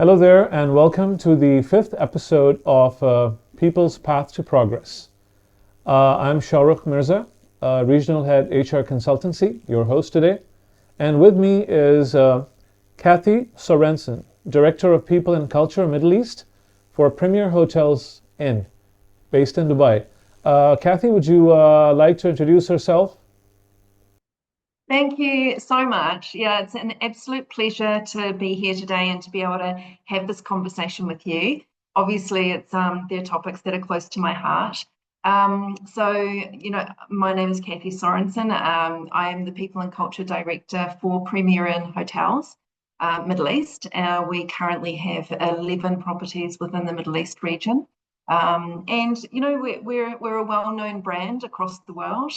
Hello there, and welcome to the fifth episode of People's Path to Progress. I'm Shahrukh Mirza, Regional Head HR Consultancy, your host today. And with me is Kathy Sorenson, Director of People and Culture, Middle East for Premier Hotels Inn, based in Dubai. Kathy, would you like to introduce herself? Thank you so much. Yeah, it's an absolute pleasure to be here today and to be able to have this conversation with you. Obviously, they're topics that are close to my heart. My name is Kathy Sorenson. I am the People and Culture Director for Premier Inn Hotels, Middle East. We currently have 11 properties within the Middle East region. We're a well-known brand across the world,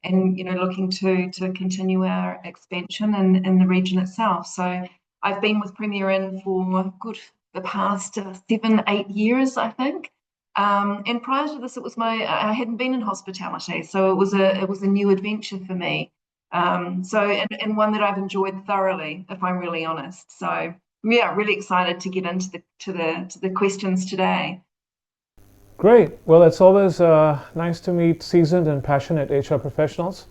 looking to continue our expansion in the region itself. So I've been with Premier Inn for the past 7-8 years, I think. And prior to this, I hadn't been in hospitality, so it was a new adventure for me. And one that I've enjoyed thoroughly, if I'm really honest. So yeah, really excited to get into the questions today. Great. Well, it's always nice to meet seasoned and passionate HR professionals.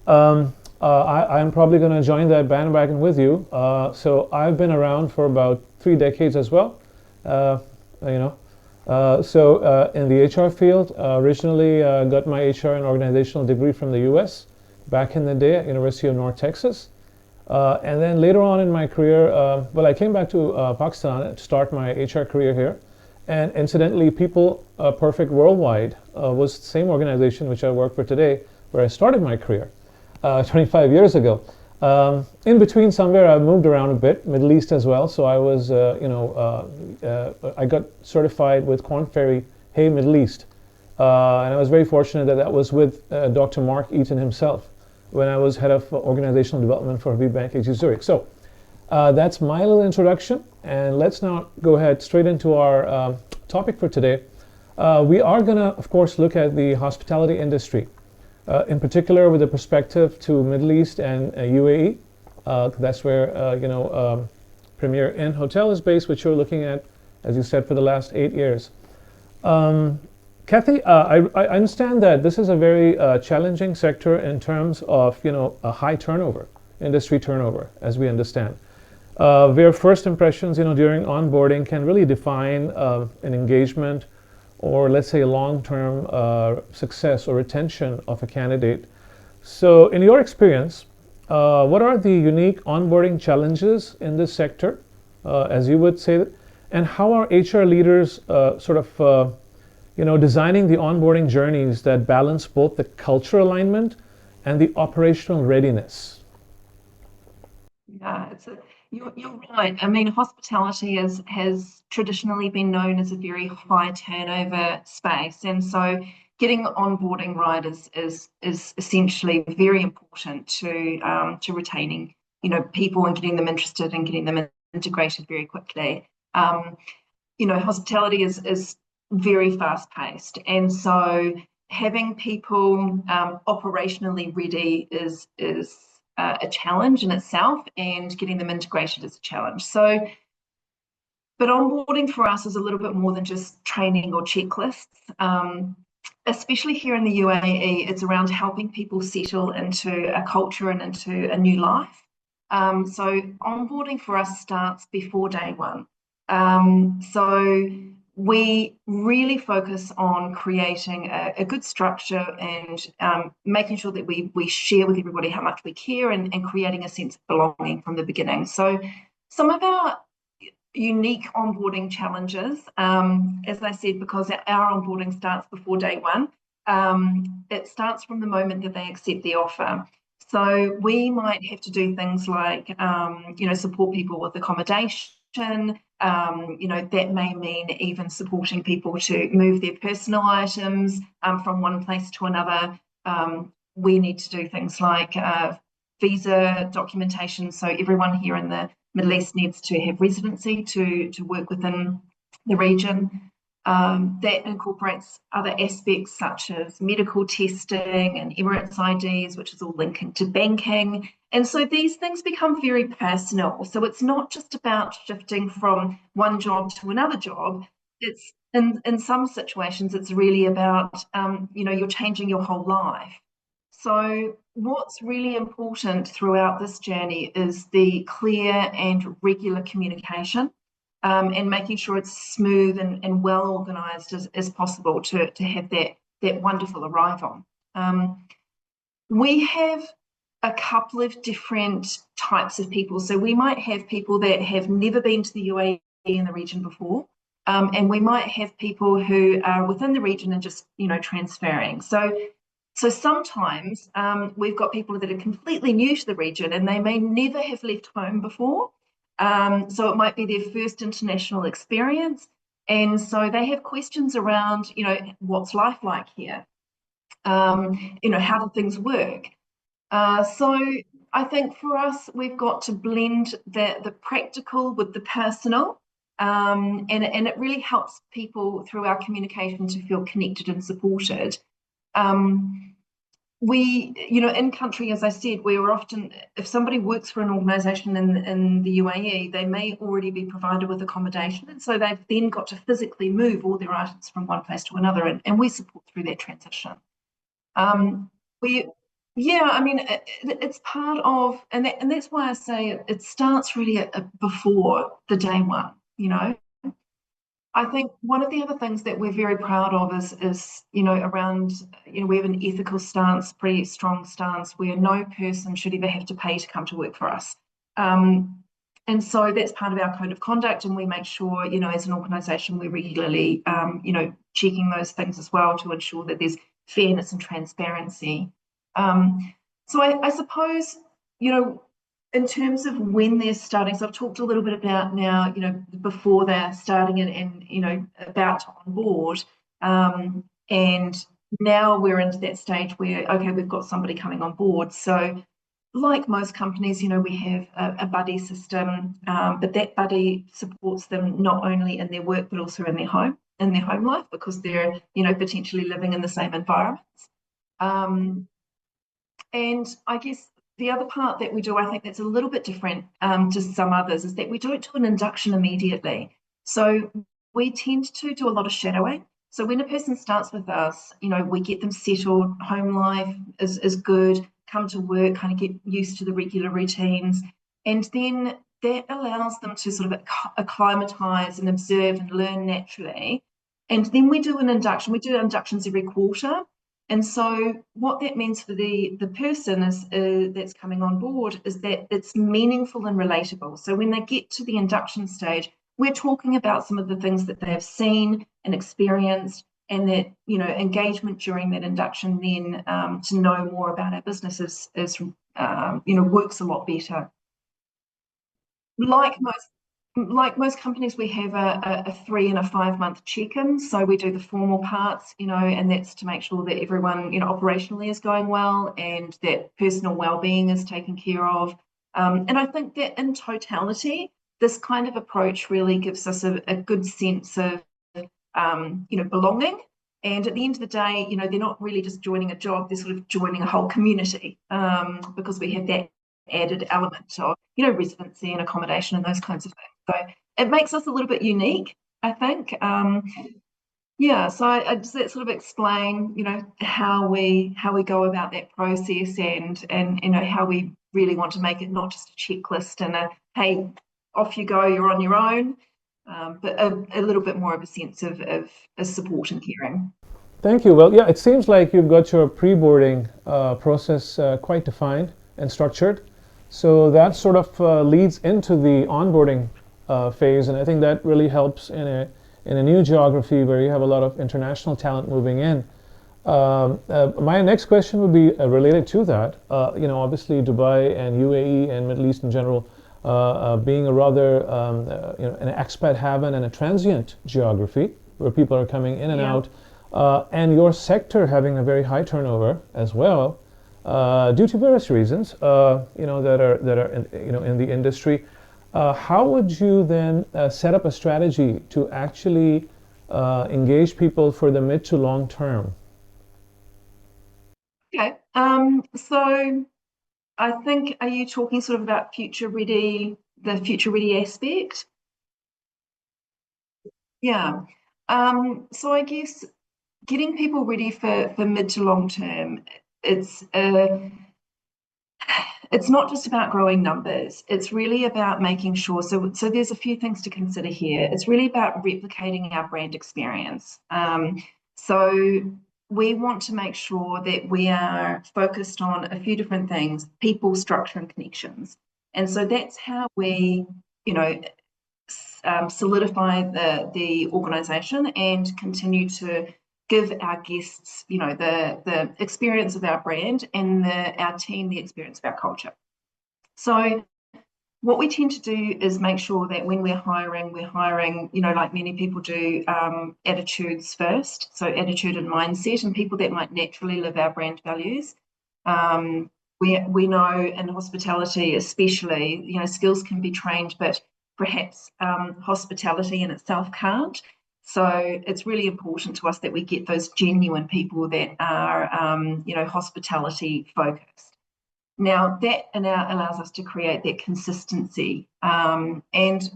I'm probably going to join that bandwagon with you. So I've been around for about 3 decades as well. Uh, you know, in the HR field, originally got my HR and organizational degree from the U.S. back in the day at University of North Texas. And then later on in my career, I came back to Pakistan to start my HR career here. And incidentally, People Perfect Worldwide was the same organization which I work for today, where I started my career 25 years ago. In between somewhere, I moved around a bit, Middle East as well. So I was, I got certified with Korn Ferry, Hey Middle East. And I was very fortunate that was with Dr. Mark Eaton himself when I was head of organizational development for V Bank AG Zurich. So that's my little introduction, and let's now go ahead straight into our topic for today. We are going to, of course, look at the hospitality industry, in particular with a perspective to Middle East and UAE. That's where, Premier Inn Hotel is based, which you're looking at, as you said, for the last 8 years. Kathy, I understand that this is a very challenging sector in terms of, a high turnover, industry turnover, as we understand. Where first impressions, during onboarding can really define an engagement or, let's say, long-term success or retention of a candidate. So in your experience, what are the unique onboarding challenges in this sector, as you would say, and how are HR leaders designing the onboarding journeys that balance both the culture alignment and the operational readiness? Yeah, you're right. I mean, hospitality has traditionally been known as a very high turnover space, and so getting onboarding right is essentially very important to retaining people and getting them interested and getting them integrated very quickly. Hospitality is very fast paced, and so having people operationally ready is a challenge in itself, and getting them integrated is a challenge. But onboarding for us is a little bit more than just training or checklists. Especially here in the UAE, it's around helping people settle into a culture and into a new life. So onboarding for us starts before day one. So we really focus on creating a good structure and making sure that we share with everybody how much we care, and creating a sense of belonging from the beginning. So some of our unique onboarding challenges, as I said, because our onboarding starts before day one, it starts from the moment that they accept the offer. So we might have to do things like, support people with accommodation. That may mean even supporting people to move their personal items from one place to another. We need to do things like visa documentation. So everyone here in the Middle East needs to have residency to work within the region. That incorporates other aspects such as medical testing and Emirates IDs, which is all linking to banking. And so these things become very personal. So it's not just about shifting from one job to another job. It's in some situations, it's really about, you're changing your whole life. So what's really important throughout this journey is the clear and regular communication, and making sure it's smooth and well organised as possible to have that wonderful arrival. We have a couple of different types of people. So we might have people that have never been to the UAE in the region before, and we might have people who are within the region and just transferring. So sometimes we've got people that are completely new to the region and they may never have left home before. So it might be their first international experience. And so they have questions around, what's life like here? How do things work? So I think for us, we've got to blend the practical with the personal. And it really helps people through our communication to feel connected and supported. In country, as I said, we're often, if somebody works for an organisation in the UAE, they may already be provided with accommodation. And so they've then got to physically move all their items from one place to another, and we support through that transition. It's part of, and that's why I say it starts really before the day one, I think one of the other things that we're very proud of is around, we have an ethical stance, pretty strong stance, where no person should ever have to pay to come to work for us. And so that's part of our code of conduct, and we make sure, as an organisation, we're regularly, checking those things as well to ensure that there's fairness and transparency. So I suppose, in terms of when they're starting, so I've talked a little bit about now, before they're starting and about to onboard. And now we're into that stage where, okay, we've got somebody coming on board. So like most companies, we have a buddy system, but that buddy supports them not only in their work, but also in their home life, because they're, potentially living in the same environments. And I guess the other part that we do, I think that's a little bit different to some others, is that we don't do an induction immediately. So we tend to do a lot of shadowing. So when a person starts with us, we get them settled, home life is good, come to work, kind of get used to the regular routines. And then that allows them to sort of acclimatise and observe and learn naturally. And then we do an induction. We do inductions every quarter. And so what that means for the person is that's coming on board is that it's meaningful and relatable. So when they get to the induction stage, we're talking about some of the things that they have seen and experienced, and that engagement during that induction then to know more about our business is works a lot better. Like most companies, we have a 3 and a 5 month check-in. So we do the formal parts, and that's to make sure that everyone, operationally is going well and that personal well-being is taken care of. And I think that in totality, this kind of approach really gives us a good sense of, belonging. And at the end of the day, they're not really just joining a job, they're sort of joining a whole community, because we have that added element of, residency and accommodation and those kinds of things. So it makes us a little bit unique, I think. So I just sort of explain, how we go about that process, and how we really want to make it not just a checklist and hey, off you go, you're on your own, but a little bit more of a sense of support and caring. Thank you. Well, yeah, it seems like you've got your pre-boarding process quite defined and structured. So that sort of leads into the onboarding phase, and I think that really helps in a new geography where you have a lot of international talent moving in. My next question would be related to that. Obviously Dubai and UAE and Middle East in general being a rather an expat haven and a transient geography where people are coming in and out, and your sector having a very high turnover as well, due to various reasons, that are in the industry. How would you then set up a strategy to actually engage people for the mid to long term? Okay. So I think, are you talking sort of about future ready, the future ready aspect? Yeah. So I guess getting people ready for mid to long term, it's it's not just about growing numbers. It's really about making sure. So there's a few things to consider here. It's really about replicating our brand experience. So we want to make sure that we are focused on a few different things: people, structure, and connections. And so that's how we, you know, solidify the organisation and continue to give our guests, the experience of our brand, and our team the experience of our culture. So what we tend to do is make sure that when we're hiring, like many people do, attitudes first. So attitude and mindset, and people that might naturally live our brand values. We know in hospitality, especially, skills can be trained, but perhaps hospitality in itself can't. So it's really important to us that we get those genuine people that are, hospitality focused. Now that allows us to create that consistency. And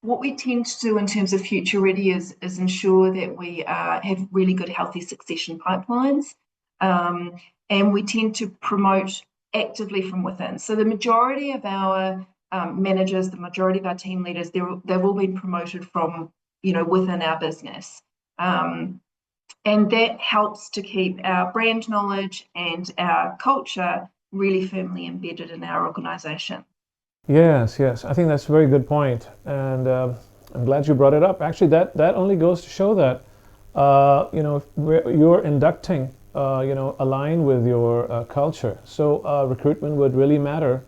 what we tend to do in terms of future ready is ensure that we have really good, healthy succession pipelines. And we tend to promote actively from within. So the majority of our managers, the majority of our team leaders, they've all been promoted from, within our business. And that helps to keep our brand knowledge and our culture really firmly embedded in our organisation. Yes, yes. I think that's a very good point, and I'm glad you brought it up. Actually, that only goes to show that you're inducting, align with your culture. So recruitment would really matter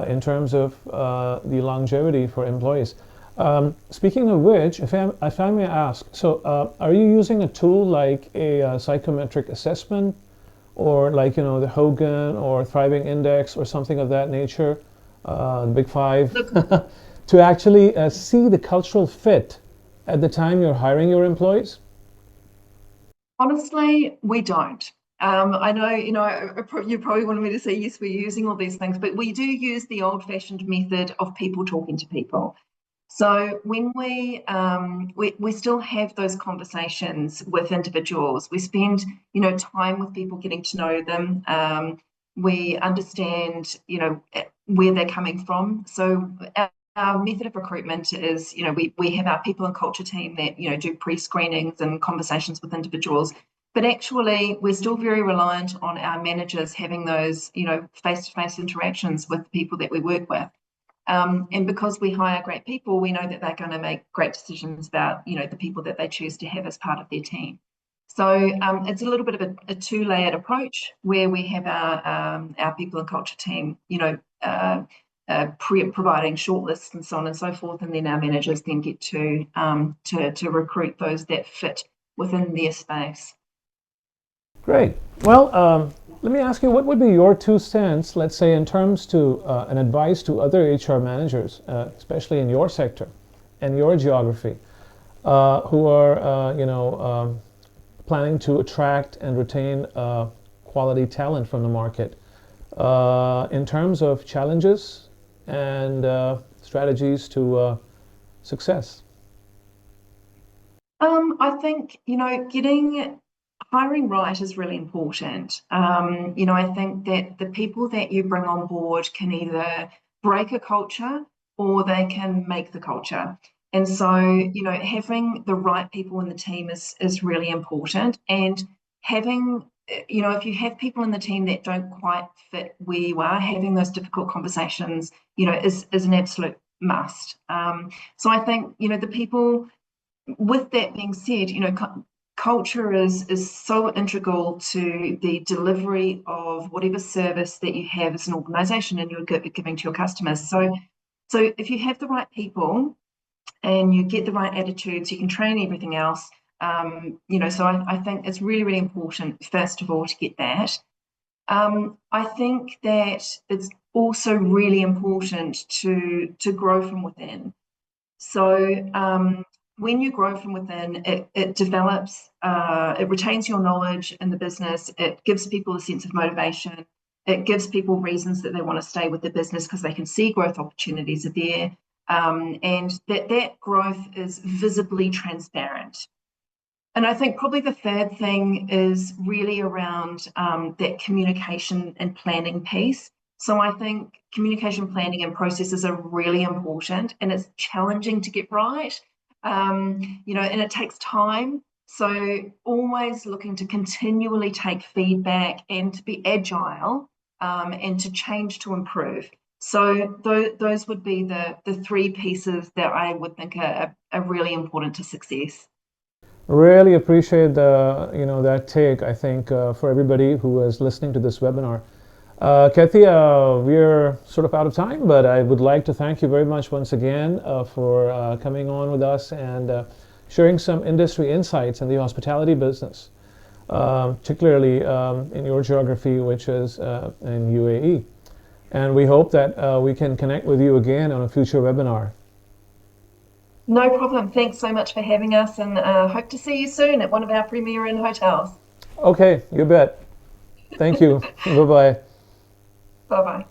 in terms of the longevity for employees. Speaking of which, if I may ask, so are you using a tool like a psychometric assessment, or like the Hogan or Thriving Index or something of that nature, the Big Five, Look, to actually see the cultural fit at the time you're hiring your employees? honestly, we don't. I know, you probably wanted me to say yes, we're using all these things, but we do use the old-fashioned method of people talking to people. So when we still have those conversations with individuals, we spend time with people, getting to know them. We understand where they're coming from. So our method of recruitment is we have our people and culture team that do pre-screenings and conversations with individuals. But actually, we're still very reliant on our managers having those face-to-face interactions with the people that we work with. And because we hire great people, we know that they're going to make great decisions about, the people that they choose to have as part of their team. So it's a little bit of a two-layered approach where we have our people and culture team, providing shortlists and so on and so forth, and then our managers then get to recruit those that fit within their space. Great. Well, let me ask you, what would be your 2 cents, let's say, in terms to an advice to other HR managers, especially in your sector and your geography, who are, planning to attract and retain quality talent from the market, in terms of challenges and strategies to success? I think, getting hiring right is really important. I think that the people that you bring on board can either break a culture or they can make the culture. And so, having the right people in the team is really important. And having, if you have people in the team that don't quite fit where you are, having those difficult conversations, is an absolute must. So I think, the people, with that being said, culture is so integral to the delivery of whatever service that you have as an organization and you're giving to your customers. So if you have the right people and you get the right attitudes, you can train everything else. So I think it's really, really important, first of all, to get that. I think that it's also really important to grow from within. So when you grow from within, it develops, it retains your knowledge in the business, it gives people a sense of motivation, it gives people reasons that they want to stay with the business because they can see growth opportunities are there, and that growth is visibly transparent. And I think probably the third thing is really around that communication and planning piece. So I think communication planning and processes are really important, and it's challenging to get right. And it takes time. So always looking to continually take feedback and to be agile, and to change to improve. So those would be the three pieces that I would think are really important to success. Really appreciate that take, I think, for everybody who is listening to this webinar. Kathy, we're sort of out of time, but I would like to thank you very much once again for coming on with us and sharing some industry insights in the hospitality business, particularly in your geography, which is in UAE. And we hope that we can connect with you again on a future webinar. No problem. Thanks so much for having us, and hope to see you soon at one of our premier inn hotels. Okay, you bet. Thank you. Bye-bye. Bye-bye.